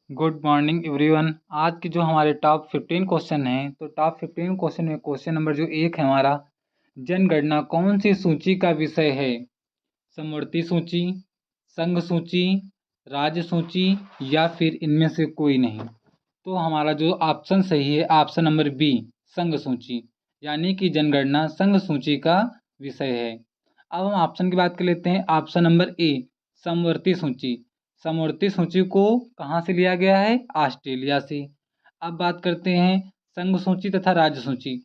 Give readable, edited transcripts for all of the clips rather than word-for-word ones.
Good morning everyone. आज की जो हमारे टॉप 15 क्वेश्चन हैं, तो टॉप 15 क्वेश्चन में क्वेश्चन नंबर जो एक है हमारा, जनगणना कौन सी सूची का विषय है? समवर्ती सूची, संघ सूची, राज्य सूची या फिर इनमें से कोई नहीं। तो हमारा जो ऑप्शन सही है ऑप्शन नंबर बी, संघ सूची, यानी कि जनगणना संघ सूची का विषय है। अब हम ऑप्शन की बात कर लेते हैं। ऑप्शन नंबर ए, समवर्ती सूची। समवर्ती सूची को कहाँ से लिया गया है? ऑस्ट्रेलिया से। अब बात करते हैं संघ सूची तथा राज्य सूची।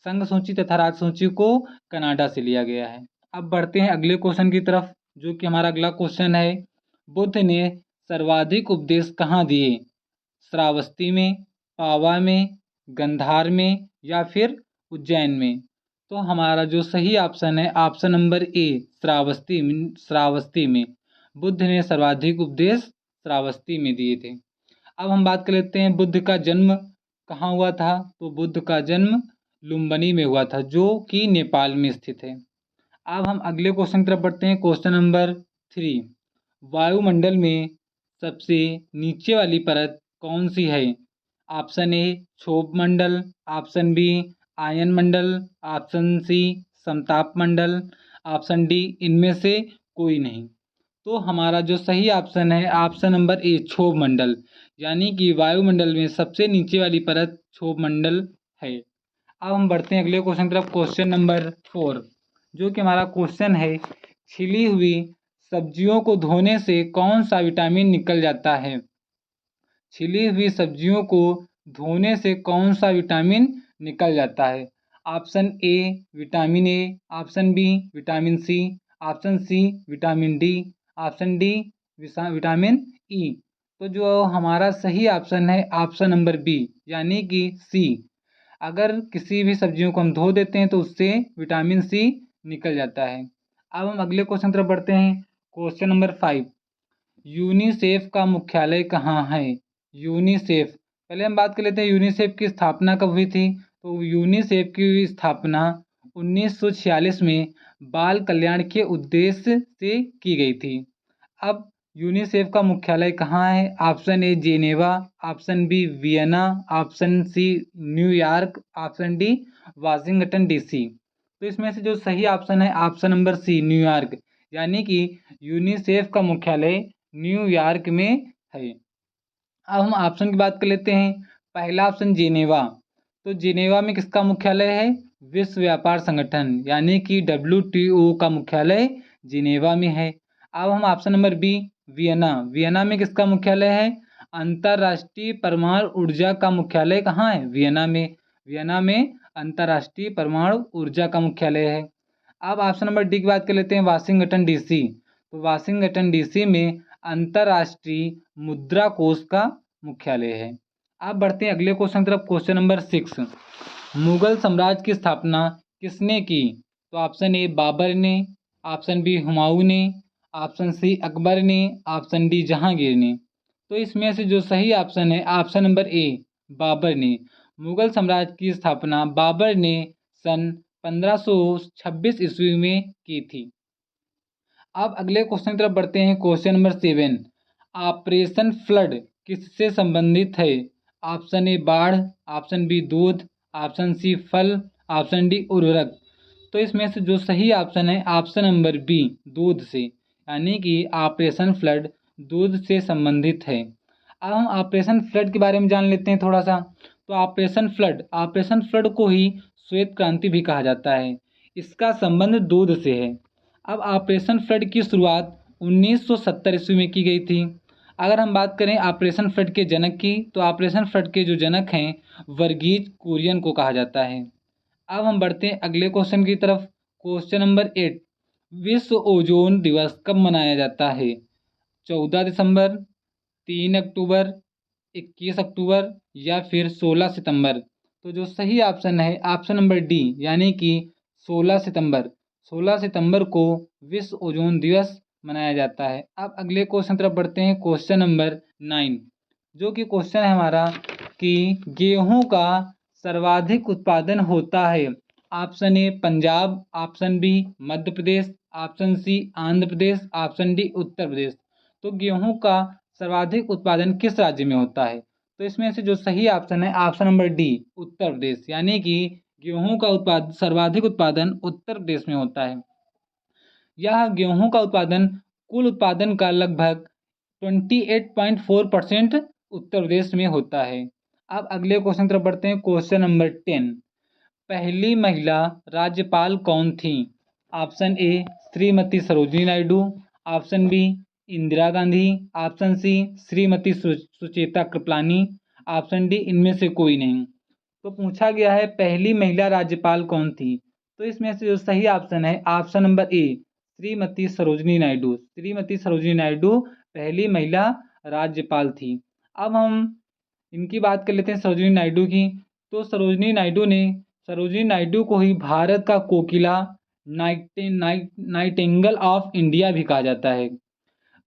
संघ सूची तथा राज्य सूची को कनाडा से लिया गया है। अब बढ़ते हैं अगले क्वेश्चन की तरफ, जो कि हमारा अगला क्वेश्चन है, बुद्ध ने सर्वाधिक उपदेश कहाँ दिए? श्रावस्ती में, पावा में, गंधार में या फिर उज्जैन में। तो हमारा जो सही ऑप्शन है ऑप्शन नंबर ए, श्रावस्ती में। बुद्ध ने सर्वाधिक उपदेश श्रावस्ती में दिए थे। अब हम बात कर लेते हैं बुद्ध का जन्म कहाँ हुआ था। तो बुद्ध का जन्म लुम्बिनी में हुआ था, जो कि नेपाल में स्थित है। अब हम अगले क्वेश्चन की तरफ बढ़ते हैं। क्वेश्चन नंबर 3, वायुमंडल में सबसे नीचे वाली परत कौन सी है? ऑप्शन ए, क्षोभ मंडल, ऑप्शन बी, आयन मंडल, ऑप्शन सी, समताप मंडल, ऑप्शन डी, इनमें से कोई नहीं। तो हमारा जो सही ऑप्शन है ऑप्शन नंबर ए, क्षोभ मंडल, यानी कि वायुमंडल में सबसे नीचे वाली परत क्षोभ मंडल है। अब हम बढ़ते हैं अगले क्वेश्चन की तरफ। क्वेश्चन नंबर 4, जो कि हमारा क्वेश्चन है, छिली हुई सब्जियों को धोने से कौन सा विटामिन निकल जाता है? छिली हुई सब्जियों को धोने से कौन सा विटामिन निकल जाता है? Option A, vitamin A, option B, vitamin C, option C, vitamin D, option D, vitamin E. तो जो हमारा सही ऑप्शन है ऑप्शन नंबर बी, यानी कि सी। अगर किसी भी सब्जियों को हम धो देते हैं तो उससे विटामिन सी निकल जाता है। अब हम अगले क्वेश्चन तरफ बढ़ते हैं। क्वेश्चन नंबर 5, यूनिसेफ का मुख्यालय कहाँ है? यूनिसेफ, पहले हम बात कर लेते हैं यूनिसेफ की स्थापना कब हुई थी। तो यूनिसेफ की स्थापना 1946 में बाल कल्याण के उद्देश्य से की गई थी। अब यूनिसेफ का मुख्यालय कहाँ है? Option A, Geneva, option B, Vienna, option C, New York, option D, Washington DC. तो इसमें से जो सही ऑप्शन है ऑप्शन नंबर सी, न्यूयॉर्क, यानी कि यूनिसेफ का मुख्यालय न्यूयॉर्क में है। अब हम ऑप्शन की बात कर लेते हैं। पहला ऑप्शन जेनेवा, तो जेनेवा में किसका मुख्यालय है? विश्व व्यापार संगठन, यानी कि WTO का मुख्यालय जेनेवा में है। अब हम option number B, Vienna, Vienna में किसका मुख्यालय है? अंतर्राष्ट्रीय परमाणु ऊर्जा का मुख्यालय कहाँ है? वियना में। वियना में अंतर्राष्ट्रीय परमाणु ऊर्जा का मुख्यालय है। अब ऑप्शन नंबर डी की बात कर लेते हैं, वाशिंगटन डीसी, तो वाशिंगटन डीसी में अंतर्राष्ट्रीय मुद्रा कोष का मुख्यालय है। अब बढ़ते हैं अगले क्वेश्चन की तरफ। क्वेश्चन नंबर 6, मुगल साम्राज्य की स्थापना किसने की? तो ऑप्शन ए, बाबर ने, ऑप्शन बी, हुमायूं ने, ऑप्शन सी, अकबर ने, ऑप्शन डी, जहांगीर ने। तो इसमें से जो सही ऑप्शन है ऑप्शन नंबर ए, बाबर ने। मुगल साम्राज्य की स्थापना बाबर ने सन 1526 ईस्वी में की थी। अब अगले क्वेश्चन की तरफ बढ़ते हैं। क्वेश्चन नंबर 7, ऑपरेशन फ्लड किससे संबंधित है? ऑप्शन ए, बाढ़, ऑप्शन बी, दूध, ऑप्शन सी, फल, ऑप्शन डी, उर्वरक। तो इसमें से जो सही ऑप्शन है ऑप्शन नंबर बी, दूध से, यानी कि ऑपरेशन फ्लड दूध से संबंधित है। अब हम ऑपरेशन फ्लड के बारे में जान लेते हैं थोड़ा सा। तो ऑपरेशन फ्लड को ही श्वेत क्रांति भी कहा जाता है। इसका संबंध दूध से है। अब ऑपरेशन फ्लड की शुरुआत 1970 ईस्वी में की गई थी। अगर हम बात करें ऑपरेशन फ्लड के जनक की, तो ऑपरेशन फ्लड के जो जनक हैं वर्गीज कुरियन को कहा जाता है। अब हम बढ़ते हैं अगले क्वेश्चन की तरफ। क्वेश्चन नंबर 8, विश्व ओजोन दिवस कब मनाया जाता है? 14 दिसंबर, 3 अक्टूबर, 21 अक्टूबर या फिर 16 सितंबर। तो जो सही ऑप्शन है ऑप्शन नंबर डी, यानी कि 16 सितंबर। 16 सितंबर को विश्व ओजोन दिवस मनाया जाता है। अब अगले क्वेश्चन तरफ बढ़ते हैं। क्वेश्चन नंबर 9, जो कि क्वेश्चन है हमारा कि गेहूं का सर्वाधिक उत्पादन होता है। Option A, Punjab, option B, Madhya Pradesh, option C, Andhra Pradesh, option D, Uttar Pradesh. तो गेहूं का सर्वाधिक उत्पादन किस राज्य में होता है? तो इसमें से जो सही ऑप्शन है ऑप्शन नंबर डी उत्तर प्रदेश, यानी कि गेहूं का सर्वाधिक उत्पादन उत्तर प्रदेश में होता है। यह गेहूं का उत्पादन कुल उत्पादन का लगभग 28.4% उत्तर प्रदेश में होता है। अब अगले क्वेश्चन तरफ बढ़ते हैं। क्वेश्चन नंबर 10, पहली महिला राज्यपाल कौन थी? Option A Shrimati Sarojini Naidu, option B Indira Gandhi, option C Shrimati Sucheta Kripalani, option D इनमें से कोई नहीं। तो पूछा गया है पहली महिला राज्यपाल कौन थी, तो इसमें से जो सही ऑप्शन है ऑप्शन नंबर ए श्रीमती सरोजिनी नायडू। श्रीमती सरोजिनी नायडू पहली महिला राज्यपाल थी। अब हम इनकी बात कर लेते हैं सरोजिनी नायडू की। तो सरोजिनी नायडू को ही भारत का कोकिला नाइटिंगेल ऑफ इंडिया भी कहा जाता है।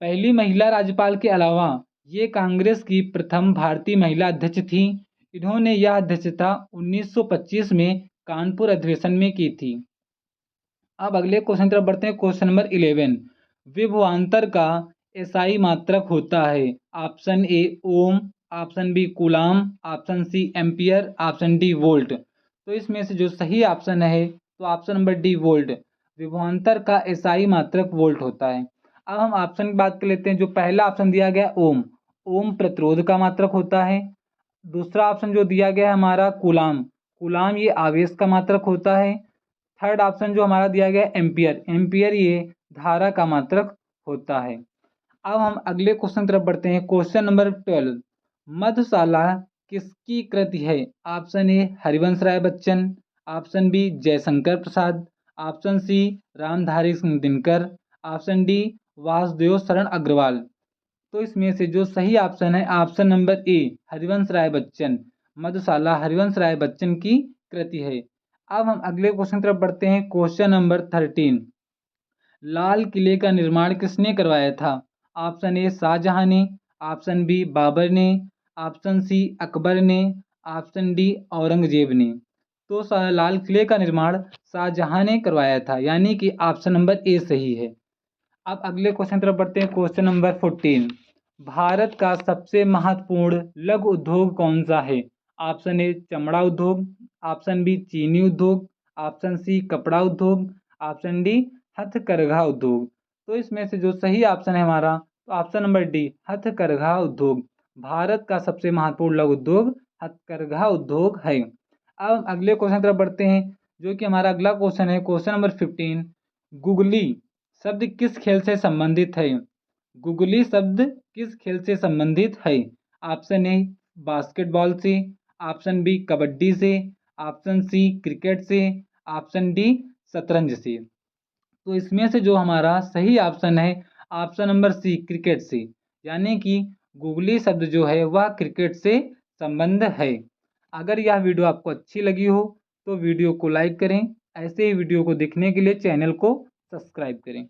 पहली महिला राज्यपाल के अलावा ये कांग्रेस की प्रथम भारतीय महिला अध्यक्ष थी। इन्होंने यह अध्यक्षता 1925 में कानपुर अधिवेशन में की थी। अब अगले क्वेश्चन तरफ बढ़ते हैं। क्वेश्चन नंबर 11, विभवांतर का एसआई मात्रक होता है। Option A ohm, option B coulomb, option C ampere, option D volt. तो इसमें से जो सही ऑप्शन है तो ऑप्शन नंबर डी वोल्ट। विभवांतर का एसआई मात्रक वोल्ट होता है। अब हम ऑप्शन की बात कर लेते हैं। जो पहला ऑप्शन दिया गया ओम, ओम प्रतिरोध का मात्रक होता है। दूसरा ऑप्शन जो दिया गया है हमारा कूलाम, कूलाम ये आवेश का मात्रक होता है। थर्ड ऑप्शन जो हमारा दिया गया है एम्पियर, एम्पियर ये धारा का मात्रक होता है। अब हम अगले क्वेश्चन तरफ बढ़ते हैं। क्वेश्चन नंबर 12, मधुशाला किसकी कृति है? Option A Harivansh Rai Bachchan, option B Jaishankar Prasad, option C Ramdhari Singh Dinkar, option D Vasudev Sharan Agrawal. तो इसमें से जो सही ऑप्शन है option number A Harivansh Rai Bachchan. Madhushala Harivansh Rai Bachchan की कृति है। अब हम अगले क्वेश्चन तरफ बढ़ते हैं। क्वेश्चन नंबर 13, लाल किले का निर्माण किसने करवाया था? ऑप्शन ए शाहजहां ने, ऑप्शन बी बाबर ने, ऑप्शन सी अकबर ने, ऑप्शन डी औरंगजेब ने। तो लाल किले का निर्माण शाहजहां ने करवाया था, यानी कि ऑप्शन नंबर ए सही है। अब अगले क्वेश्चन तरफ बढ़ते हैं। क्वेश्चन नंबर 14, भारत का सबसे महत्वपूर्ण लघु उद्योग कौन सा है? ऑप्शन ए चमड़ा उद्योग, ऑप्शन बी चीनी उद्योग, ऑप्शन सी कपड़ा उद्योग, ऑप्शन डी हथकरघा उद्योग। तो इसमें से जो सही ऑप्शन है हमारा तो ऑप्शन नंबर डी हथकरघा उद्योग। भारत का सबसे महत्वपूर्ण लघु उद्योग हथकरघा उद्योग है। अब हम अगले क्वेश्चन तरफ बढ़ते हैं, जो कि हमारा अगला क्वेश्चन है। क्वेश्चन नंबर 15, गुगली शब्द किस खेल से संबंधित है? गुगली शब्द किस खेल से संबंधित है? ऑप्शन ए बास्केटबॉल से, ऑप्शन बी कबड्डी से, ऑप्शन सी क्रिकेट से, ऑप्शन डी शतरंज से। तो इसमें से जो हमारा सही ऑप्शन है ऑप्शन नंबर सी क्रिकेट से, यानी कि गुगली शब्द जो है वह क्रिकेट से संबंध है। अगर यह वीडियो आपको अच्छी लगी हो तो वीडियो को लाइक करें। ऐसे ही वीडियो को देखने के लिए चैनल को सब्सक्राइब करें।